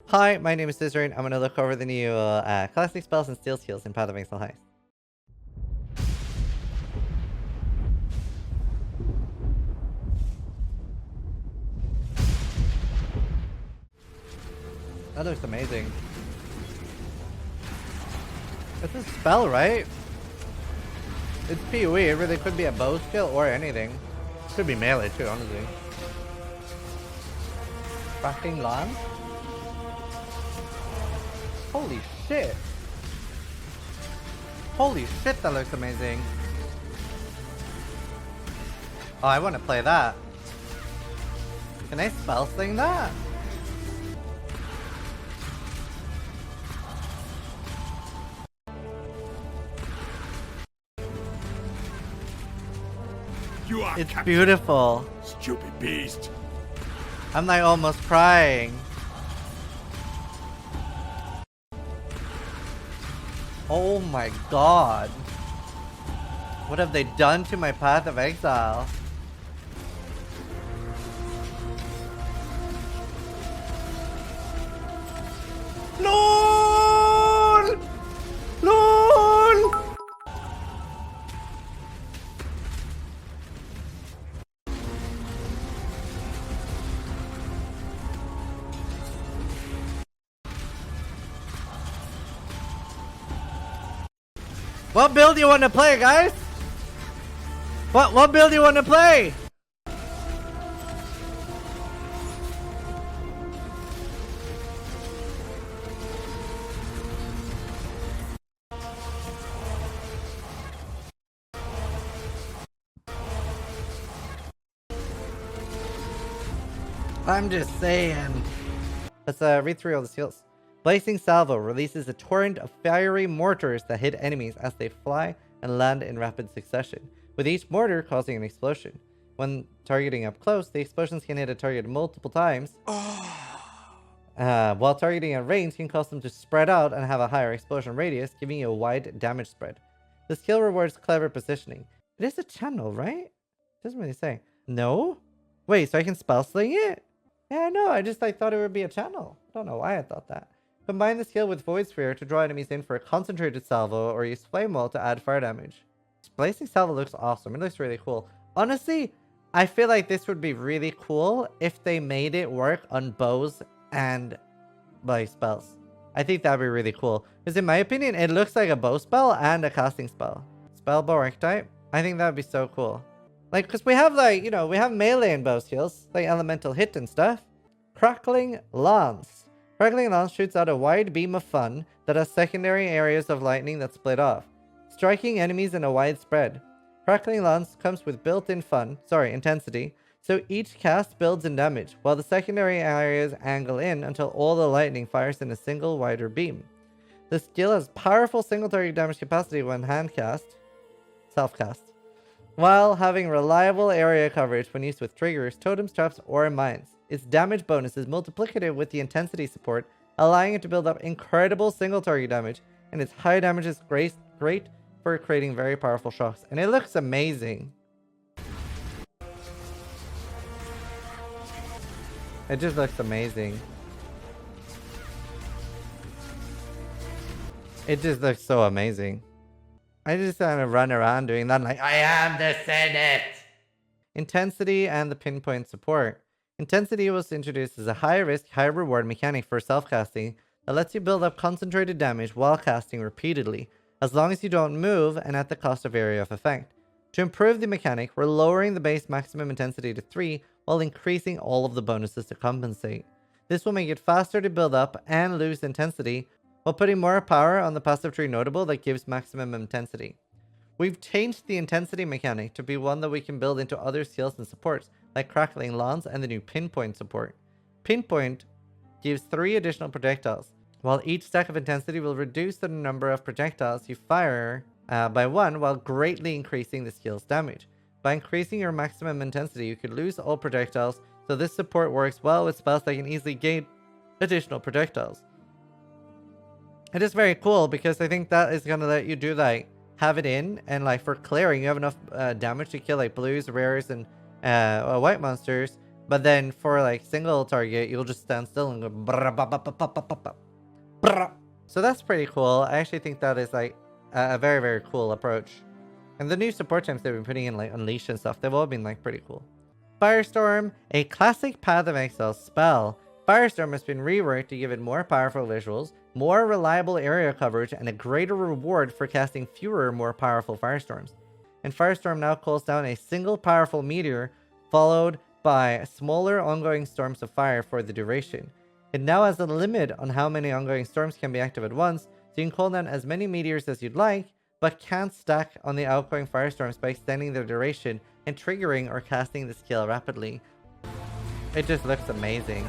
Hi, my name is Zizaran. I'm going to look over the new classic spells and steel skills in PoE Exile HEIST. That looks amazing. It's a spell, right? It's PoE. It really could be a bow skill or anything. Could be melee too, honestly. Crackling Lance? Holy shit! Holy shit, that looks amazing. Oh, I want to play that. Can I spell sling that? You are It's captain, beautiful. stupid beast. I'm like almost crying. Oh my god. What have they done to my Path of Exile? LOL! LOL! What build do you want to play, guys? What build do you want to play? I'm just saying. Let's read through all the skills. Blazing Salvo releases a torrent of fiery mortars that hit enemies as they fly and land in rapid succession, with each mortar causing an explosion. When targeting up close, the explosions can hit a target multiple times, while targeting at range can cause them to spread out and have a higher explosion radius, giving you a wide damage spread. The skill rewards clever positioning. It is a channel, right? It doesn't really say. No? Wait, so I can spell sling it? Yeah, no, I just thought it would be a channel. I don't know why I thought that. Combine the skill with Void Sphere to draw enemies in for a concentrated salvo, or use Flame Wall to add fire damage. Blazing Salvo looks awesome. It looks really cool. Honestly, I feel like this would be really cool if they made it work on bows and like spells. I think that'd be really cool. Because in my opinion, it looks like a bow spell and a casting spell. Spell bow archetype. I think that'd be so cool. Like, because we have like, you know, we have melee and bow skills, like elemental hit and stuff. Crackling Lance. Crackling Lance shoots out a wide beam of fun that has secondary areas of lightning that split off, striking enemies in a wide spread. Crackling Lance comes with built-in intensity, so each cast builds in damage, while the secondary areas angle in until all the lightning fires in a single wider beam. The skill has powerful single target damage capacity when self-cast, while having reliable area coverage when used with triggers, totems, traps, or mines. Its damage bonus is multiplicative with the intensity support, allowing it to build up incredible single target damage, and its high damage is great for creating very powerful shocks. And it looks amazing. It just looks amazing. It just looks so amazing. I just kind of run around doing that like, I am the Senate! Intensity and the pinpoint support. Intensity was introduced as a high risk, high reward mechanic for self-casting that lets you build up concentrated damage while casting repeatedly, as long as you don't move and at the cost of area of effect. To improve the mechanic, we're lowering the base maximum intensity to 3 while increasing all of the bonuses to compensate. This will make it faster to build up and lose intensity, while putting more power on the passive tree notable that gives maximum intensity. We've changed the intensity mechanic to be one that we can build into other skills and supports, like Crackling Lance and the new Pinpoint support. Pinpoint gives 3 additional projectiles, while each stack of intensity will reduce the number of projectiles you fire by 1 while greatly increasing the skill's damage. By increasing your maximum intensity, you could lose all projectiles, so this support works well with spells that can easily gain additional projectiles. It is very cool because I think that is going to let you do like have it in, and like for clearing you have enough damage to kill like blues, rares, and white monsters But then for like single target, you'll just stand still and go brrr, ba, ba, ba, ba, ba, ba, ba, brrr. So that's pretty cool. I actually think that is like a very, very cool approach. And the new support gems they've been putting in, like Unleash and stuff, they've all been like pretty cool. Firestorm, a classic Path of Exile spell. Firestorm has been reworked to give it more powerful visuals, more reliable area coverage, and a greater reward for casting fewer, more powerful Firestorms. And Firestorm now calls down a single powerful meteor, followed by smaller ongoing storms of fire for the duration. It now has a limit on how many ongoing storms can be active at once, so you can call down as many meteors as you'd like, but can't stack on the outgoing Firestorms by extending their duration and triggering or casting the skill rapidly. It just looks amazing.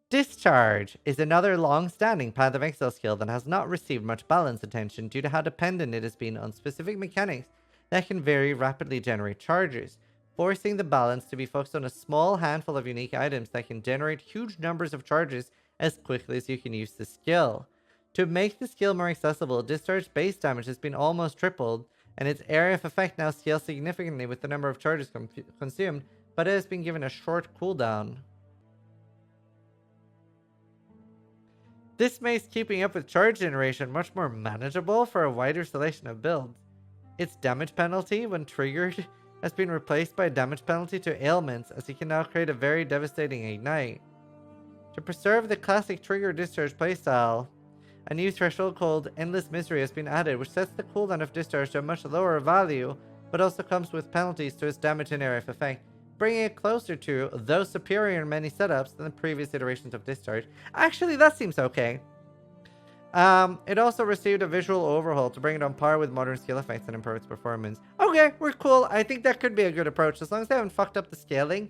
Discharge is another long-standing Path of Exile skill that has not received much balance attention due to how dependent it has been on specific mechanics that can very rapidly generate charges, forcing the balance to be focused on a small handful of unique items that can generate huge numbers of charges as quickly as you can use the skill. To make the skill more accessible, Discharge base damage has been almost tripled, and its area of effect now scales significantly with the number of charges consumed, but it has been given a short cooldown. This makes keeping up with charge generation much more manageable for a wider selection of builds. Its damage penalty, when triggered, has been replaced by a damage penalty to ailments, as you can now create a very devastating ignite. To preserve the classic trigger Discharge playstyle, a new threshold called Endless Misery has been added, which sets the cooldown of Discharge to a much lower value, but also comes with penalties to its damage and area of effect, bringing it closer to, though superior in many setups, than the previous iterations of Discharge. Actually, that seems okay. It also received a visual overhaul to bring it on par with modern skill effects and improve its performance. Okay, we're cool. I think that could be a good approach, as long as they haven't fucked up the scaling.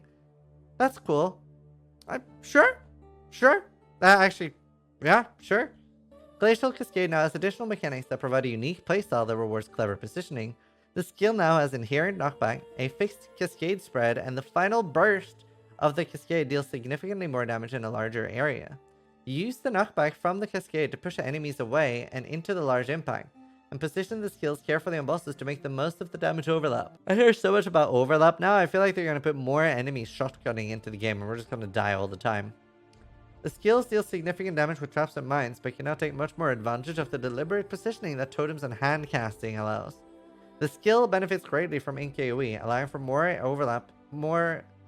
That's cool. Sure. Actually, yeah, sure. Glacial Cascade now has additional mechanics that provide a unique playstyle that rewards clever positioning. The skill now has inherent knockback, a fixed cascade spread, and the final burst of the cascade deals significantly more damage in a larger area. Use the knockback from the cascade to push enemies away and into the large impact, and position the skills carefully on bosses to make the most of the damage overlap. I hear so much about overlap now, I feel like they're going to put more enemies shotgunning into the game and we're just going to die all the time. The skills deal significant damage with traps and mines, but can now take much more advantage of the deliberate positioning that totems and hand casting allows. The skill benefits greatly from AoE, allowing for more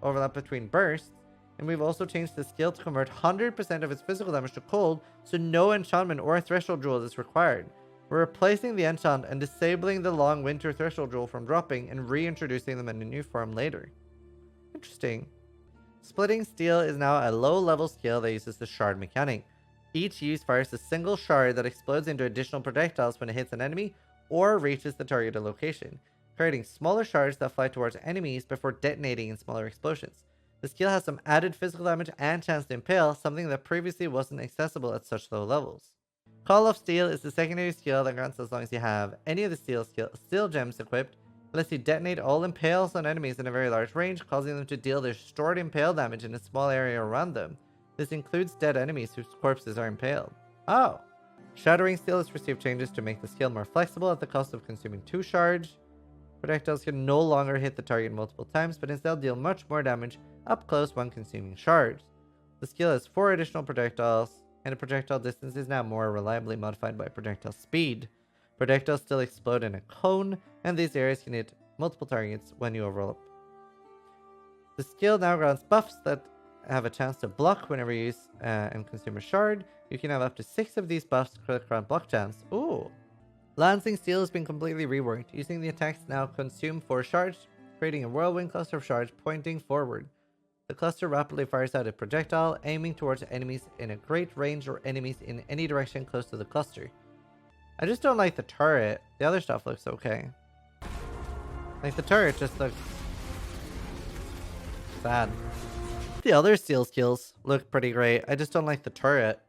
overlap between bursts, and we've also changed the skill to convert 100% of its physical damage to cold, so no enchantment or threshold jewel is required. We're replacing the enchant and disabling the long winter threshold jewel from dropping and reintroducing them in a new form later. Interesting. Splitting Steel is now a low-level skill that uses the shard mechanic. Each use fires a single shard that explodes into additional projectiles when it hits an enemy or reaches the targeted location, creating smaller shards that fly towards enemies before detonating in smaller explosions. The skill has some added physical damage and chance to impale, something that previously wasn't accessible at such low levels. Call of Steel is the secondary skill that grants as long as you have any of the steel gems equipped, lets you detonate all impales on enemies in a very large range, causing them to deal their stored impale damage in a small area around them. This includes dead enemies whose corpses are impaled. Oh! Shattering Steel has received changes to make the skill more flexible at the cost of consuming 2 shards. Projectiles can no longer hit the target multiple times, but instead deal much more damage up close when consuming shards. The skill has 4 additional projectiles, and the projectile distance is now more reliably modified by projectile speed. Projectiles still explode in a cone, and these areas can hit multiple targets when you overlap. The skill now grants buffs that have a chance to block whenever you use and consume a shard. You can have up to 6 of these buffs to grant block chance. Ooh! Lancing Steel has been completely reworked, using the attacks now consume 4 shards, creating a whirlwind cluster of shards pointing forward. The cluster rapidly fires out a projectile, aiming towards enemies in a great range or enemies in any direction close to the cluster. I just don't like the turret. The other stuff looks okay. Like, the turret just looks sad. The other steel skills look pretty great. I just don't like the turret.